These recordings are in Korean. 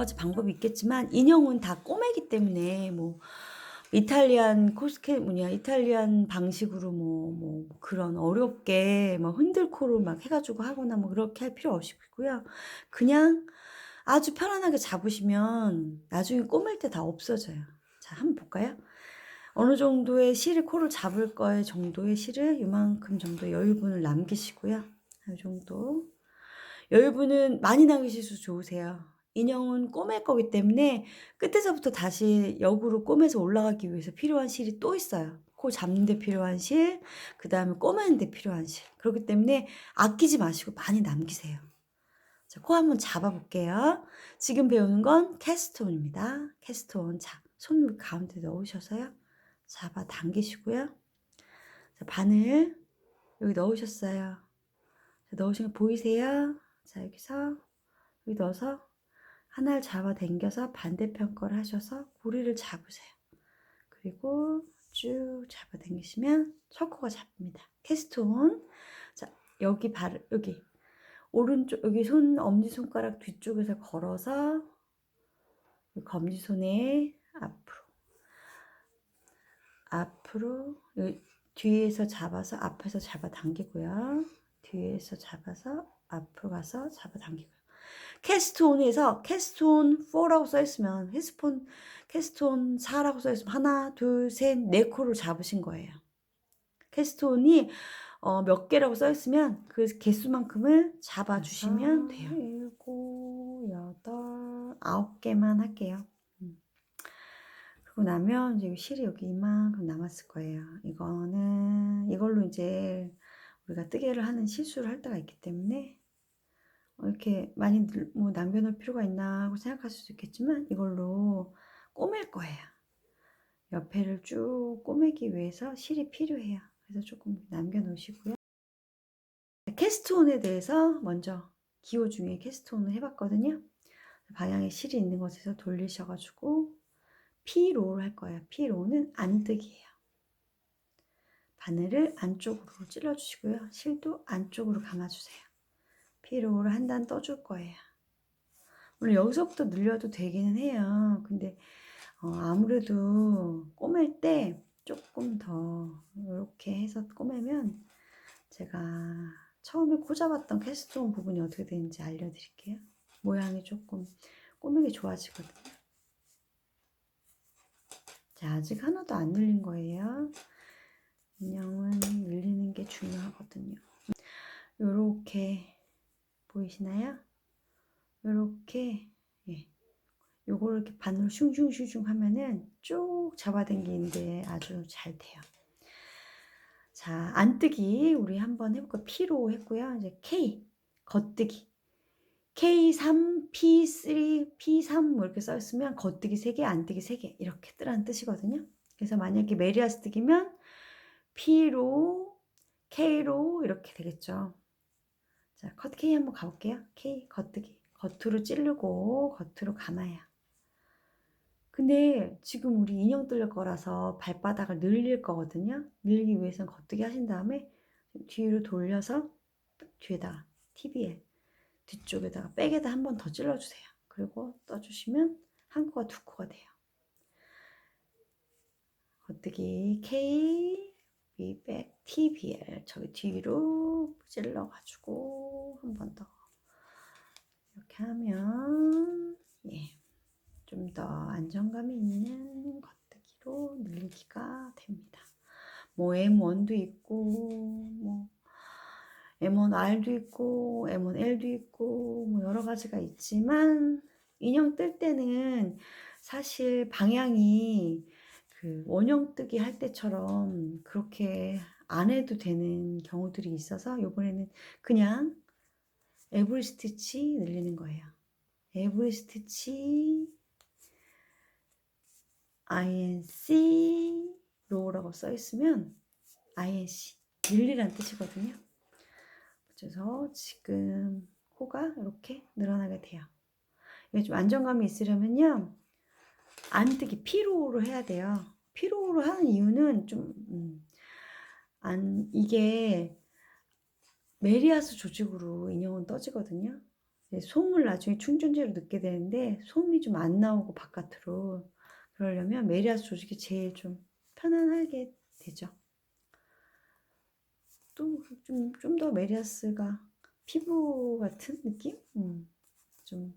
가지 방법이 있겠지만 인형은 다 꼬매기 때문에 뭐 이탈리안 코스케 뭐냐 이탈리안 방식으로 뭐 그런 어렵게 뭐 흔들코를 막 해 가지고 하거나 뭐 그렇게 할 필요 없이고요. 그냥 아주 편안하게 잡으시면 나중에 꼬맬 때 다 없어져요. 자 한번 볼까요? 어느 정도의 실을 코를 잡을 거에 정도의 실을 요만큼 정도 여유분을 남기시고요. 요 정도. 여유분은 많이 남기실수록 좋으세요. 인형은 꼬맬 거기 때문에 끝에서부터 다시 역으로 꼬매서 올라가기 위해서 필요한 실이 또 있어요. 코 잡는 데 필요한 실, 그다음에 꼬매는 데 필요한 실. 그렇기 때문에 아끼지 마시고 많이 남기세요. 자, 코 한번 잡아 볼게요. 지금 배우는 건 캐스톤입니다. 캐스톤. 자, 손 가운데 넣으셔서요. 잡아 당기시고요. 자, 바늘 여기 넣으셨어요. 자, 넣으신 거 보이세요? 자, 여기서 여기 넣어서 하나를 잡아 당겨서 반대편 걸 하셔서 고리를 잡으세요. 그리고 쭉 잡아 당기시면 첫 코가 잡힙니다. 캐스톤. 자, 여기 여기 오른쪽 여기 엄지손가락 뒤쪽에서 걸어서 검지손에 앞으로 여기 뒤에서 잡아서 앞에서 잡아 당기고요. 뒤에서 잡아서 앞으로 가서 잡아 당기고요. 캐스톤에서 캐스톤 4라고 써 있으면 캐스톤 4라고 써 있으면 하나, 둘, 셋, 네 코를 잡으신 거예요. 캐스톤이 몇 개라고 써 있으면 그 개수만큼을 잡아 주시면 돼요. 7, 8, 9개만 할게요. 그러고 나면 이제 실이 여기 이만큼 남았을 거예요. 이걸로 이제 우리가 뜨개를 하는 실수를 할 때가 있기 때문에 이렇게 많이 뭐 남겨 놓을 필요가 있나 하고 생각하실 수 있겠지만 이걸로 꼬맬 거예요. 옆에를 쭉 꼬매기 위해서 실이 필요해요. 그래서 조금 남겨 놓으시고요. 캐스트온에 대해서 먼저 기호 중에 캐스트온을 해봤거든요. 방향에 실이 있는 곳에서 돌리셔가지고 P로를 할 거예요. P로는 안뜨기예요. 바늘을 안쪽으로 찔러주시고요. 실도 안쪽으로 감아주세요. P로를 한 단 떠줄 거예요. 물론 여기서부터 늘려도 되기는 해요. 근데 아무래도 꼬맬 때 조금 더 이렇게 해서 꼬매면 제가 처음에 코 잡았던 캐스톤 부분이 어떻게 되는지 알려드릴게요. 모양이 조금 꼬매기 좋아지거든요. 자, 아직 하나도 안 늘린 거예요. 인형은 늘리는 게 중요하거든요. 요렇게 보이시나요? 요렇게 요거를 이렇게 반으로 슝슝슝슝 하면은 쭉 잡아당기는데 아주 잘 돼요. 자, 안뜨기 우리 한번 해볼까요? P로 했고요. 이제 K 겉뜨기 K3, P3, P3 뭐 이렇게 써있으면 겉뜨기 3개, 안뜨기 3개 이렇게 뜨라는 뜻이거든요. 그래서 만약에 메리아스 뜨기면 P로, K로 이렇게 되겠죠. 자, 컷 K 한번 가볼게요. K 겉뜨기 겉으로 찌르고 겉으로 감아요. 근데 지금 우리 인형 뜰 거라서 발바닥을 늘릴 거거든요. 늘리기 위해서는 겉뜨기 하신 다음에 뒤로 돌려서 뒤에다가 TBL 뒤쪽에다가 백에다 한 번 더 찔러주세요. 그리고 떠주시면 한 코가 두 코가 돼요. 겉뜨기 K, B백, TBL 저기 뒤로 찔러가지고 한 번 더 이렇게 하면 좀 더 안정감이 있는 겉뜨기로 늘리기가 됩니다. 뭐 M1도 있고 뭐 M1R도 있고 M1L도 있고 뭐 여러 가지가 있지만 인형 뜰 때는 사실 방향이 그 원형 뜨기 할 때처럼 그렇게 안 해도 되는 경우들이 있어서 요번에는 그냥 에브리 스티치 늘리는 거예요. 에브리 스티치 INC 로우라고 써 있으면 INC 늘리란 뜻이거든요. 그래서 지금 코가 이렇게 늘어나게 돼요. 이게 좀 안정감이 있으려면요. 안뜨기 P로우로 해야 돼요. P로우로 하는 이유는 좀 이게 메리아스 조직으로 인형은 떠지거든요. 솜을 나중에 충전재로 넣게 되는데 솜이 좀 안 나오고 바깥으로 그러려면 메리아스 조직이 제일 좀 편안하게 되죠. 또 좀 더 메리아스가 피부 같은 느낌? 좀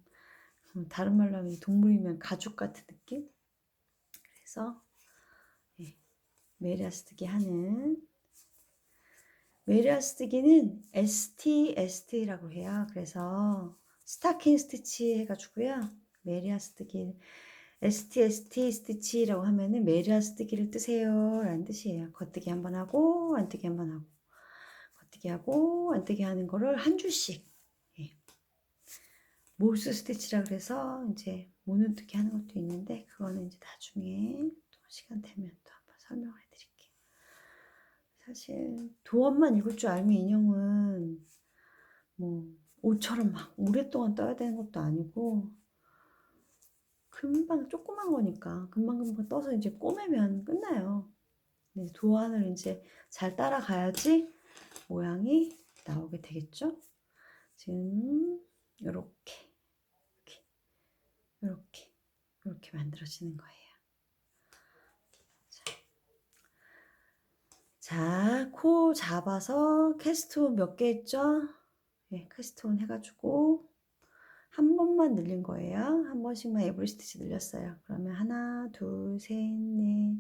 다른 말로 하면 동물이면 가죽 같은 느낌? 그래서 예, 메리아스뜨기 하는 메리아스뜨기는 ST라고 해요. 그래서 스타킹 스티치 해가지고요. 메리아스뜨기 ST 스티치라고 하면은 메리아스뜨기를 뜨세요 라는 뜻이에요. 겉뜨기 한번 하고 안뜨기 한번 하고 겉뜨기 하고 안뜨기 하는 거를 한 줄씩 예. 몰스 스티치라 그래서 이제 모눈뜨기 하는 것도 있는데 그거는 이제 나중에 또 시간 되면 또 한번 설명을 해드릴게요. 사실 도안만 읽을 줄 알면 인형은 뭐 옷처럼 막 오랫동안 떠야 되는 것도 아니고 금방 조그만 거니까 금방금방 떠서 이제 꼬매면 끝나요. 도안을 이제 잘 따라가야지 모양이 나오게 되겠죠. 지금 이렇게 이렇게 만들어지는 거예요. 자, 코 잡아서 캐스트온 몇 개 했죠? 네, 캐스트온 해가지고 한 번만 늘린 거예요. 한 번씩만 에브리 스티치 늘렸어요. 그러면 하나, 둘, 셋, 넷,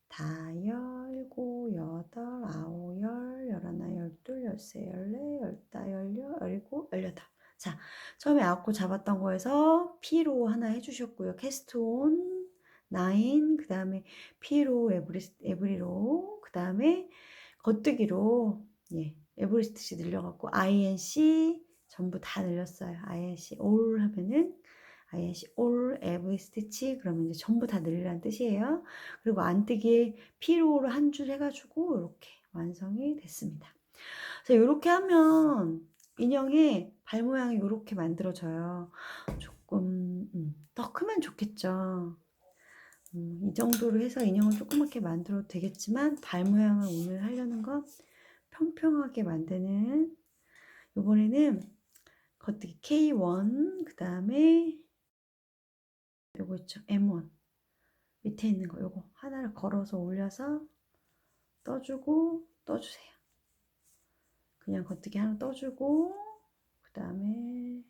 다, 열고, 여덟, 아홉, 열, 열하나, 열둘, 열세, 열네, 열다, 열여, 열일곱, 열여덟. 자, 처음에 9코 잡았던 거에서 P로 하나 해주셨고요. 캐스트온 9, 그 다음에 P로 에브리로, 그 다음에 겉뜨기로 예, 에브리 스티치 늘려갖고 INC 전부 다 늘렸어요. INC all 하면은 INC all every stitch 그러면 이제 전부 다 늘리라는 뜻이에요. 그리고 안뜨기에 P로를 한 줄 해가지고 이렇게 완성이 됐습니다. 그래서 이렇게 하면 인형의 발 모양이 이렇게 만들어져요. 조금 더 크면 좋겠죠. 이 정도로 해서 인형을 조그맣게 만들어도 되겠지만 발 모양을 오늘 하려는 건 평평하게 만드는 이번에는 겉뜨기 K1 그 다음에 요거 있죠 M1 밑에 있는 거 요거 하나를 걸어서 올려서 떠주고 떠주세요. 그냥 겉뜨기 하나 떠주고 그 다음에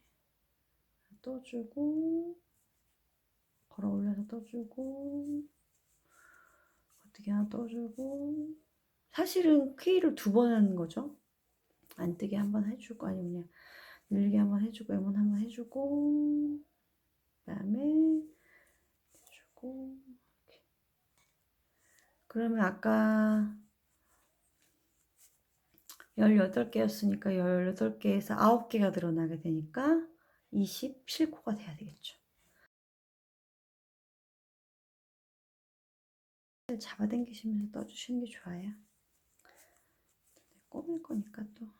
떠주고 걸어 올려서 떠주고 겉뜨기 하나 떠주고 사실은 K를 2번 하는 거죠. 안뜨기 한번 해주고 아니면 그냥 늘기 한번 해주고 M1 한번 해주고 그 다음에 해주고 이렇게. 그러면 아까 18개였으니까 18개에서 9개가 늘어나게 되니까 27코가 돼야 되겠죠. 잡아당기시면서 떠주시는 게 좋아요. 꼬맬 거니까 또.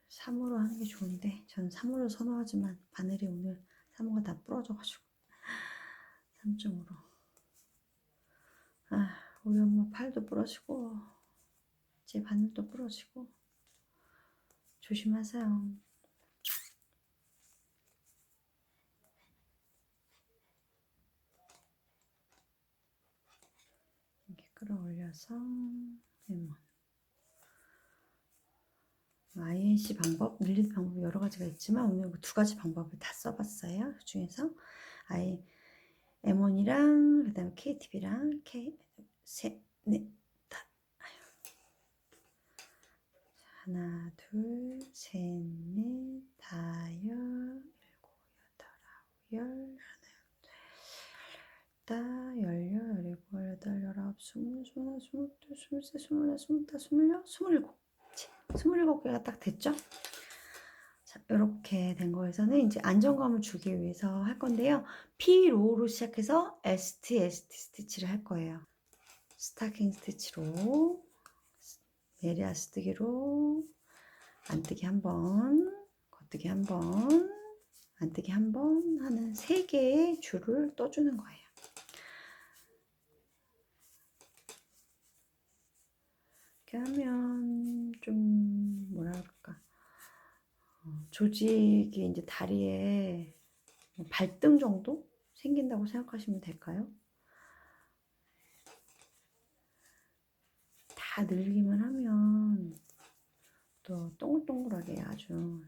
사무로 하는 게 좋은데 전 3호를 선호하지만 바늘이 오늘 3호가 다 부러져가지고 3.5로 우리 엄마 팔도 부러지고 제 바늘도 부러지고 조심하세요. 이렇게 끌어올려서 레몬 INC 방법, 늘리는 방법이 여러 가지가 있지만 오늘 2가지 방법을 다 써봤어요. 그 중에서 M1이랑 그 다음에 KTV랑 셋, 넷, 다 하나, 둘, 셋, 넷, 다, 열, 일곱, 여덟, 아홉, 열, 하나, 열다, 열여, 열일곱, 열여덟, 열아홉, 스물, 스물하나, 스물둘, 스물셋, 스물넷, 스물다섯, 스물여섯, 스물일곱 27개가 딱 됐죠? 자, 이렇게 된 거에서는 이제 안정감을 주기 위해서 할 건데요. P로우로 시작해서 ST 스티치를 할 거예요. 스타킹 스티치로 메리아스뜨기로 안뜨기 한번 겉뜨기 한번 안뜨기 한번 하는 3개의 줄을 떠주는 거예요. 이렇게 하면 좀 뭐랄까 조직이 이제 다리에 발등 정도 생긴다고 생각하시면 될까요? 다 늘리기만 하면 또 동글동글하게 아주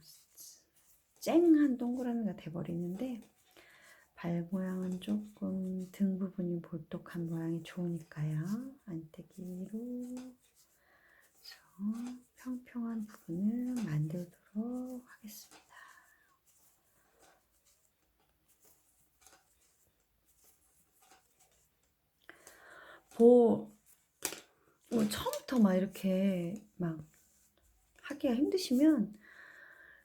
쨍한 동그라미가 돼버리는데, 발 모양은 조금 등 부분이 볼록한 모양이 좋으니까요. 안떼기로 평평한 부분을 만들도록 하겠습니다. 처음부터 막 이렇게 막 하기가 힘드시면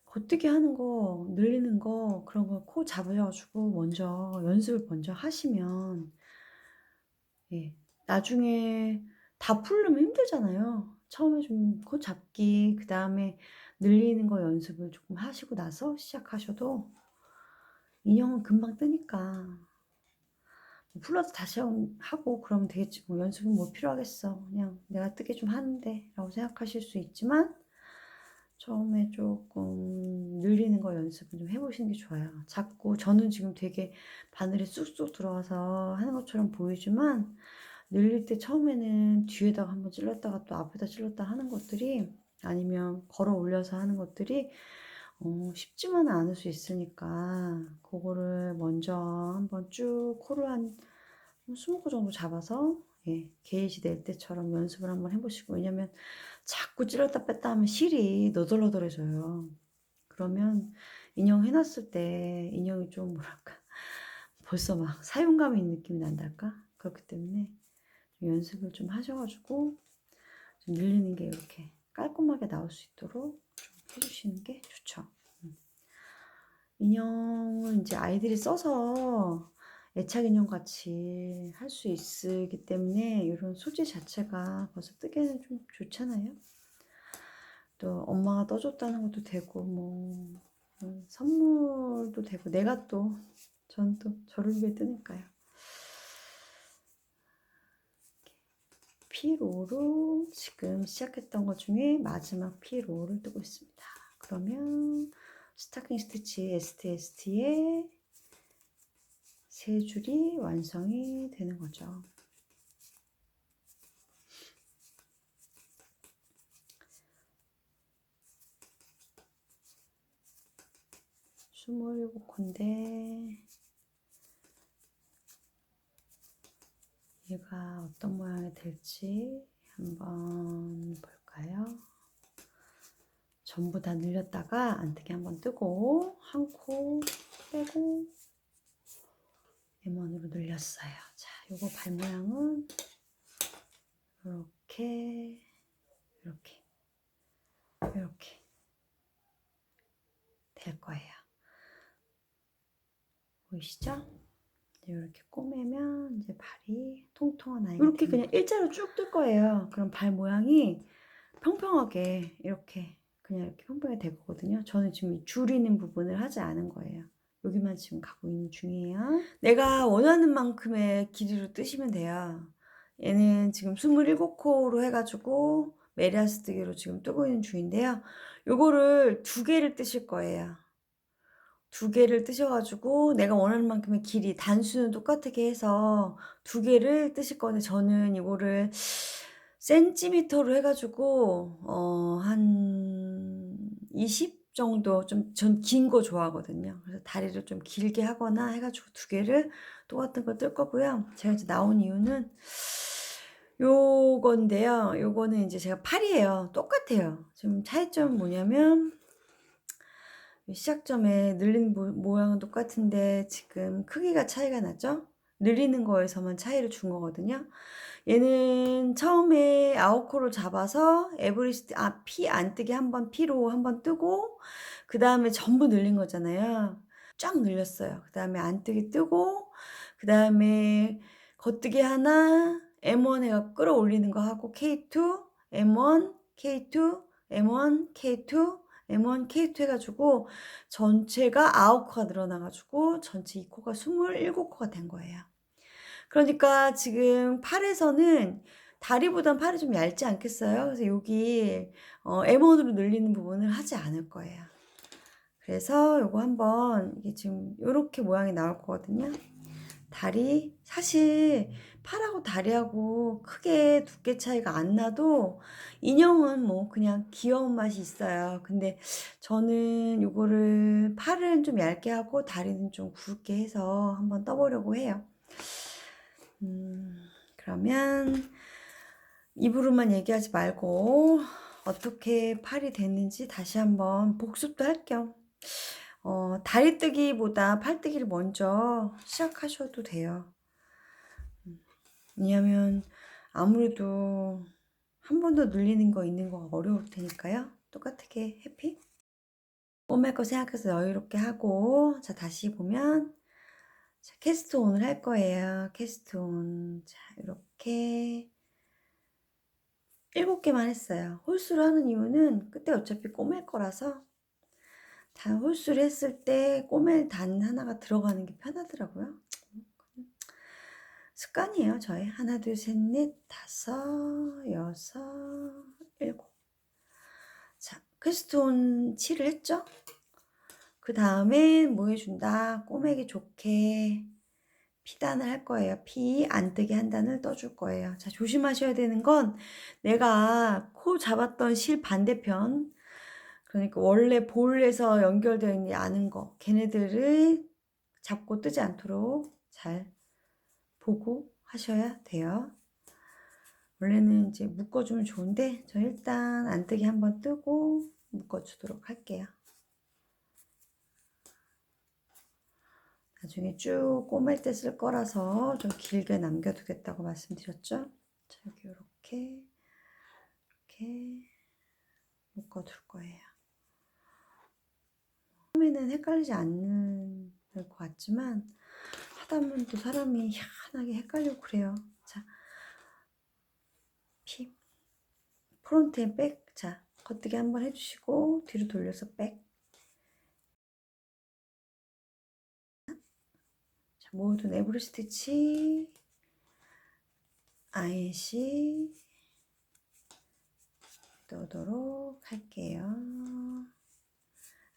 겉뜨기 하는 거, 늘리는 거, 그런 거 코 잡으셔가지고 먼저 연습을 먼저 하시면, 예, 나중에 다 풀려면 힘들잖아요. 처음에 좀 코 잡기, 그 다음에 늘리는 거 연습을 조금 하시고 나서 시작하셔도 인형은 금방 뜨니까 풀러서 다시 하고 그러면 되겠지, 뭐 연습은 뭐 필요하겠어, 그냥 내가 뜨게 좀 하는데 라고 생각하실 수 있지만, 처음에 조금 늘리는 거 연습은 좀 해보시는 게 좋아요. 자꾸 저는 지금 되게 바늘이 쑥쑥 들어와서 하는 것처럼 보이지만, 늘릴 때 처음에는 뒤에다가 한번 찔렀다가 또 앞에다 찔렀다 하는 것들이, 아니면 걸어 올려서 하는 것들이 쉽지만은 않을 수 있으니까, 그거를 먼저 한번 쭉 코를 한 20코 정도 잡아서, 예, 게이지 낼 때처럼 연습을 한번 해보시고. 왜냐면 자꾸 찔렀다 뺐다 하면 실이 너덜너덜해져요. 그러면 인형 해놨을 때 인형이 좀 뭐랄까 벌써 막 사용감이 있는 느낌이 난달까? 그렇기 때문에 좀 연습을 좀 하셔가지고 좀 늘리는 게 이렇게 깔끔하게 나올 수 있도록 좀 해주시는 게 좋죠. 인형은 이제 아이들이 써서 애착 인형 같이 할 수 있기 때문에 이런 소재 자체가 벌써 뜨기에는 좀 좋잖아요. 또 엄마가 떠줬다는 것도 되고, 뭐 선물도 되고, 내가 또 전 또 저를 위해 뜨니까요. P5로 지금 시작했던 것 중에 마지막 P5를 뜨고 있습니다. 그러면 스타킹 스티치 STST의 3줄이 완성이 되는 거죠. 스물일곱 코인데 얘가 어떤 모양이 될지 한번 볼까요? 전부 다 늘렸다가 안뜨기 한번 뜨고 한 코 빼고 M1으로 늘렸어요. 자, 요거 발 모양은 이렇게 될 거예요. 보이시죠? 이렇게 꼬매면 이제 발이 통통한 아이가 이렇게 그냥 일자로 쭉 뜰 거예요. 그럼 발 모양이 평평하게 이렇게 그냥 이렇게 평평하게 될 거거든요. 저는 지금 줄이는 부분을 하지 않은 거예요. 여기만 지금 가고 있는 중이에요. 내가 원하는 만큼의 길이로 뜨시면 돼요. 얘는 지금 27코로 해가지고 메리아스 뜨기로 지금 뜨고 있는 중인데요. 요거를 2개를 뜨실 거예요. 2개를 뜨셔가지고 내가 원하는 만큼의 길이, 단수는 똑같게 해서 2개를 뜨실 건데, 저는 이거를 센티미터로 해가지고 한 20 정도, 좀 전 긴 거 좋아하거든요. 그래서 다리를 좀 길게 하거나 해가지고 2개를 똑같은 걸 뜰 거고요. 제가 이제 나온 이유는 요건데요. 요거는 이제 제가 팔이에요. 똑같아요. 지금 차이점은 뭐냐면, 시작점에 늘린 모양은 똑같은데 지금 크기가 차이가 나죠? 늘리는 거에서만 차이를 준 거거든요. 얘는 처음에 9코를 잡아서 에브리스트 피 안 뜨게 한번 P로 한번 뜨고, 그 다음에 전부 늘린 거잖아요. 쫙 늘렸어요. 그 다음에 안 뜨게 뜨고, 그 다음에 겉뜨기 하나, M1 해가 끌어올리는 거 하고, K2, M1, K2, M1, K2, M1, K2 해가지고 전체가 9코가 늘어나가지고 전체 2코가 27코가 된 거예요. 그러니까 지금 팔에서는 다리보단 팔이 좀 얇지 않겠어요? 그래서 여기 M1으로 늘리는 부분을 하지 않을 거예요. 그래서 요거 한번 이게 지금 요렇게 모양이 나올 거거든요. 다리 사실 팔하고 다리하고 크게 두께 차이가 안 나도 인형은 뭐 그냥 귀여운 맛이 있어요. 근데 저는 요거를 팔은 좀 얇게 하고 다리는 좀 굵게 해서 한번 떠 보려고 해요. 그러면 입으로만 얘기하지 말고 어떻게 팔이 됐는지 다시 한번 복습도 할 겸 다리 뜨기보다 팔 뜨기를 먼저 시작하셔도 돼요. 왜냐면 아무래도 한 번 더 늘리는 거 있는 거가 어려울 테니까요. 똑같게 해피. 꼬맬 거 생각해서 여유롭게 하고, 자, 다시 보면, 자, 캐스트 온을 할 거예요. 캐스트 온. 자, 이렇게 7개만 했어요. 홀수를 하는 이유는 그때 어차피 꼬맬 거라서 단 홀수를 했을 때 꼬맬 단 하나가 들어가는 게 편하더라고요. 습관이에요, 저의. 하나, 둘, 셋, 넷, 다섯, 여섯, 일곱. 자, 퀘스트온 7을 했죠? 그 다음에 뭐 해준다? 꼬매기 좋게 피단을 할 거예요. 피 안 뜨게 한 단을 떠줄 거예요. 자, 조심하셔야 되는 건 내가 코 잡았던 실 반대편, 그러니까 원래 볼에서 연결되어 있지 않은 거, 걔네들을 잡고 뜨지 않도록 잘 보고 하셔야 돼요. 원래는 이제 묶어주면 좋은데 저 일단 안 뜨게 한번 뜨고 묶어주도록 할게요. 나중에 쭉 꼬맬 때 쓸 거라서 좀 길게 남겨두겠다고 말씀드렸죠. 자, 여기 이렇게 묶어둘 거예요. 처음에는 헷갈리지 않는 것 같지만 하다 보면 또 사람이 희한하게 헷갈리고 그래요. 자, 피 프론트에 백. 자, 겉뜨기 한번 해주시고 뒤로 돌려서 백. 자, 모두 네브리 스티치 INC 넣도록 할게요.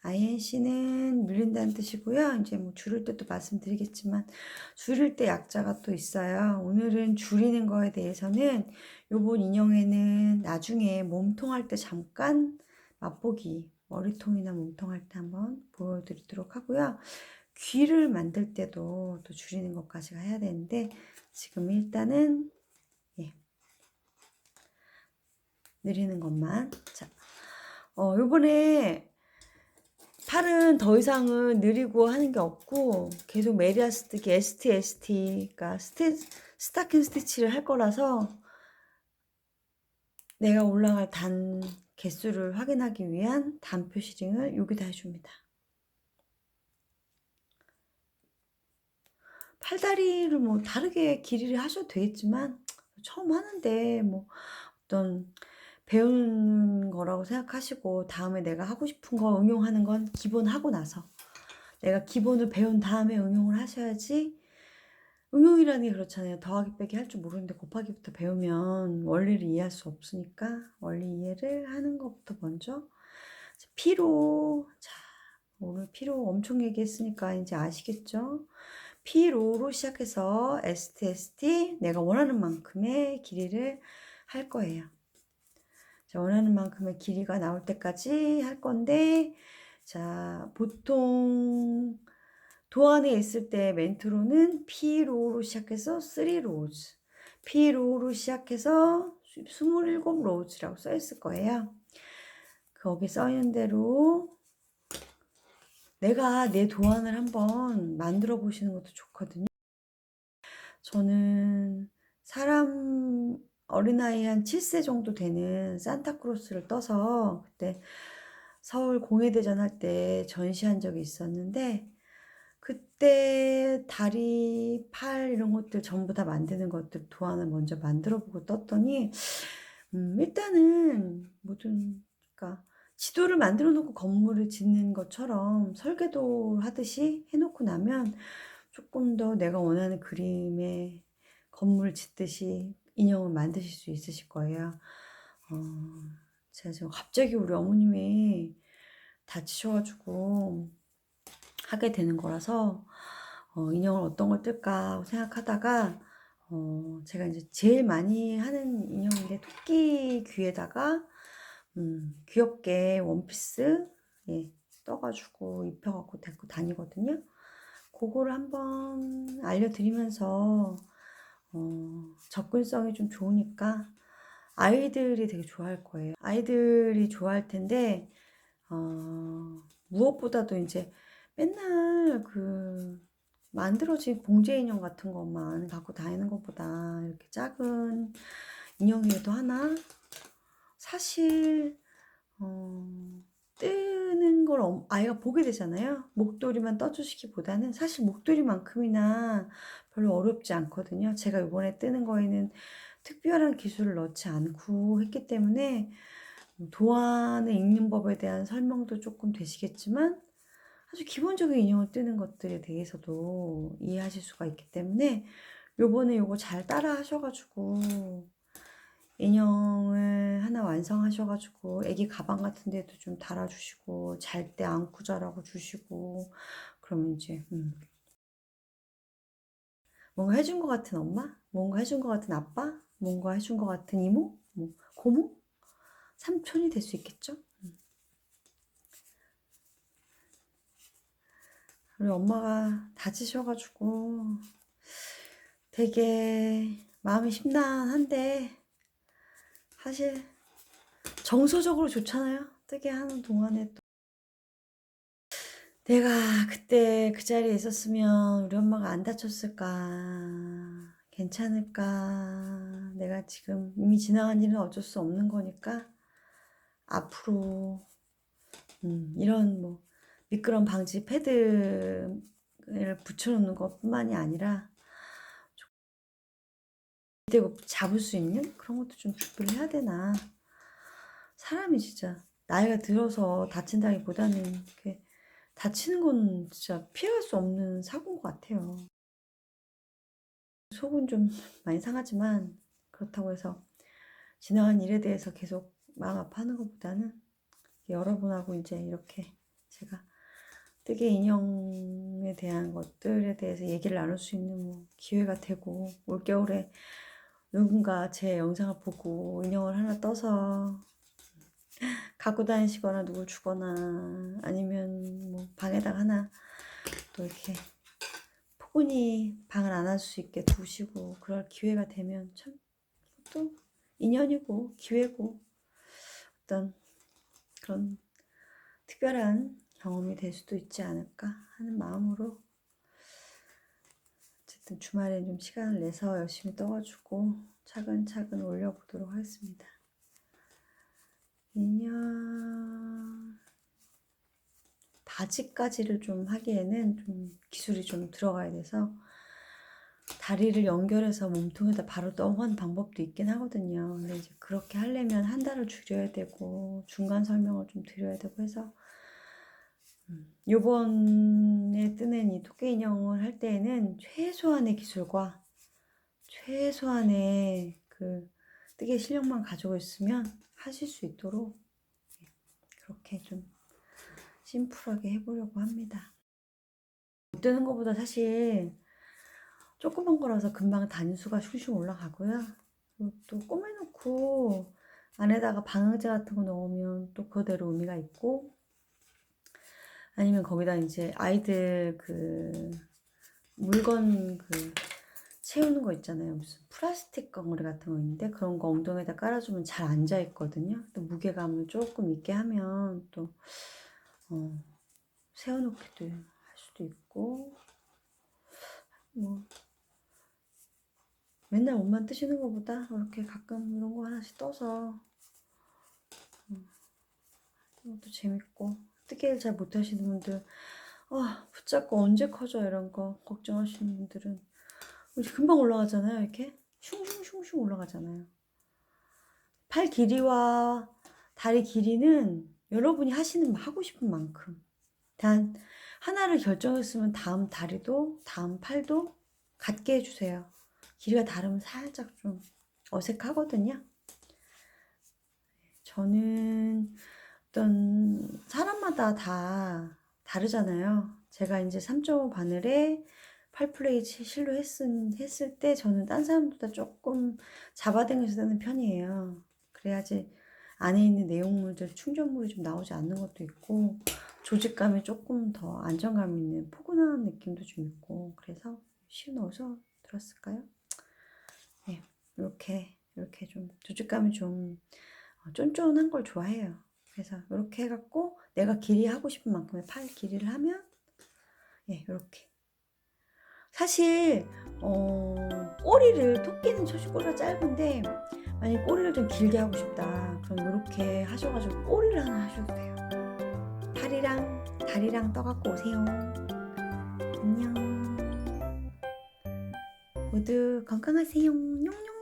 INC는 늘린다는 뜻이고요. 이제 뭐 줄일 때도 말씀드리겠지만 줄일 때 약자가 또 있어요. 오늘은 줄이는 거에 대해서는 요번 인형에는 나중에 몸통 할 때 잠깐 맛보기, 머리통이나 몸통 할 때 한번 보여드리도록 하고요. 귀를 만들 때도 또 줄이는 것까지 해야 되는데 지금 일단은 느리는 것만. 자, 요번에 팔은 더 이상은 느리고 하는 게 없고 계속 메리아스 뜨기 ST, 스타킹 스티치를 할 거라서 내가 올라갈 단 개수를 확인하기 위한 단표 시링을 여기다 해줍니다. 팔다리를 뭐 다르게 길이를 하셔도 되겠지만 처음 하는데 뭐 어떤 배우는 거라고 생각하시고 다음에 내가 하고 싶은 거 응용하는 건 기본 하고 나서 내가 기본을 배운 다음에 응용을 하셔야지. 응용이라는 게 그렇잖아요. 더하기 빼기 할 줄 모르는데 곱하기부터 배우면 원리를 이해할 수 없으니까 원리 이해를 하는 것부터 먼저. 피로. 자, 오늘 피로 엄청 얘기했으니까 이제 아시겠죠? 피로로 시작해서 ST 내가 원하는 만큼의 길이를 할 거예요. 자, 원하는 만큼의 길이가 나올 때까지 할 건데, 자, 보통 도안에 있을 때 멘트로는 P로우로 시작해서 3로우즈, P로우로 시작해서 27로우즈라고 써 있을 거예요. 거기 써 있는 대로 내가 내 도안을 한번 만들어 보시는 것도 좋거든요. 저는 사람 어린아이 한 7세 정도 되는 산타크로스를 떠서 그때 서울 공예대전 할 때 전시한 적이 있었는데 그때 다리, 팔 이런 것들 전부 다 만드는 것들 도안을 먼저 만들어 보고 떴더니 일단은 모든 그러니까 지도를 만들어 놓고 건물을 짓는 것처럼 설계도 하듯이 해 놓고 나면 조금 더 내가 원하는 그림의 건물 짓듯이 인형을 만드실 수 있으실 거예요. 어 제가 지금 갑자기 우리 어머님이 다치셔 가지고 하게 되는 거라서 인형을 어떤 걸 뜰까 하고 생각하다가 제가 인제 제일 많이 하는 인형인데 토끼 귀에다가 귀엽게 원피스 예 떠 가지고 입혀 갖고 데리고 다니거든요. 고거를 한번 알려드리면서 접근성이 좀 좋으니까 아이들이 되게 좋아할 거예요. 아이들이 좋아할 텐데 무엇보다도 인제 맨날 그 만들어진 봉제 인형 같은 것만 갖고 다니는 것보다 이렇게 작은 인형이라도 하나 사실 뜨는 걸 아이가 보게 되잖아요. 목도리만 떠 주시기보다는 사실 목도리만큼이나 별로 어렵지 않거든요. 제가 요번에 뜨는 거에는 특별한 기술을 넣지 않고 했기 때문에 도안을 읽는 법에 대한 설명도 쪼끔 되시겠지만 아주 기본적인 인형을 뜨는 것들에 대해서도 이해하실 수가 있기 때문에 요번에 요거 잘 따라 하셔 가지고 인형을 하나 완성하셔 가지고 애기 가방 같은 데도 좀 달아 주시고 잘 때 안고 자라고 주시고 그러면 인제 뭔가 해준 것 같은 엄마? 뭔가 해준 것 같은 아빠? 뭔가 해준 것 같은 이모? 뭐 고모? 삼촌이 될 수 있겠죠? 우리 엄마가 다치셔 가지고 되게 마음이 심란한데 사실 정서적으로 좋잖아요. 뜨게 하는 동안에 또 '내가 그때 그 자리에 있었으면 우리 엄마가 안 다쳤을까? 괜찮을까? 내가 지금 이미 지나간 일은 어쩔 수 없는 거니까 앞으로' 이런 뭐 미끄럼 방지 패드를 붙여 놓는 것뿐만이 아니라 대고 잡을 수 있는 그런 것도 좀 준비를 해야 되나. 사람이 진짜 나이가 들어서 다친다기보다는 이렇게 다치는 건 진짜 피할 수 없는 사고인 것 같아요. 속은 좀 많이 상하지만 그렇다고 해서 지나간 일에 대해서 계속 마음 아파하는 것보다는 여러분하고 인제 이렇게 제가 뜨개 인형에 대한 것들에 대해서 얘기를 나눌 수 있는 뭐 기회가 되고 올겨울에 누군가 제 영상을 보고 인형을 하나 떠서 갖고 다니시거나 누굴 주거나 아니면 뭐 방에다가 하나 또 이렇게 포근히 방을 안을 수 있게 두시고 그럴 기회가 되면 참 또 인연이고 기회고 어떤 그런 특별한 경험이 될 수도 있지 않을까 하는 마음으로 어쨌든 주말에 좀 시간을 내서 열심히 떠 가지고 차근차근 올려보도록 하겠습니다. 인연 바지까지를 좀 하기에는 좀 기술이 좀 들어가야 돼서 다리를 연결해서 몸통에다 바로 떠가는 방법도 있긴 하거든요. 근데 이제 그렇게 하려면 한 달을 줄여야 되고 중간 설명을 좀 드려야 되고 해서 요번에 뜨는 이 토끼 인형을 할 때에는 최소한의 기술과 최소한의 그 뜨개 실력만 가지고 있으면 하실 수 있도록 그렇게 좀 심플하게 해 보려고 합니다. 못 뜨는 것보다 사실 조그만 거라서 금방 단수가 슝슝 올라가고요. 그리고 또 꼬매 놓고 안에다가 방향제 같은 거 넣으면 또 그거대로 의미가 있고 아니면 거기다 인제 아이들 그 물건 그 채우는 거 있잖아요. 무슨 플라스틱 덩어리 같은 거 있는데 그런 거 엉덩이에다 깔아 주면 잘 앉아 있거든요. 또 무게감을 쪼끔 있게 하면 또 어 세워 놓기도 할 수도 있고 뭐 맨날 옷만 뜨시는 것보다 이렇게 가끔 이런 거 하나씩 떠서 이것도 재밌고 뜨개를 잘 못하시는 분들 붙잡고 언제 커져 이런 거 걱정하시는 분들은 이렇게 금방 올라가잖아요. 이렇게 슝슝슝슝 올라가잖아요. 팔 길이와 다리 길이는 여러분이 하고 싶은 만큼 단 하나를 결정했으면 다음 다리도 다음 팔도 같게 해 주세요. 길이가 다르면 살짝 좀 어색하거든요. 저는 어떤 사람마다 다 다르잖아요. 제가 이제 3.5 바늘에 8플레이트 실로 했을 때 저는 딴 사람보다 조금 잡아당겨서 하는 편이에요. 그래야지 안에 있는 내용물들 충전물이 좀 나오지 않는 것도 있고 조직감이 조금 더 안정감 있는 포근한 느낌도 좀 있고 그래서 쉬 넣어서 들었을까요? 네, 이렇게 좀 조직감이 좀 쫀쫀한 걸 좋아해요. 그래서 이렇게 해갖고 내가 길이 하고 싶은 만큼의 팔 길이를 하면 이렇게 사실 꼬리를 토끼는 사실 꼬리가 짧은데 만약 꼬리를 좀 길게 하고 싶다 그럼 이렇게 하셔가지고 꼬리를 하나 하셔도 돼요. 팔이랑 다리랑 떠갖고 오세요. 안녕. 모두 건강하세요. 뇽뇽.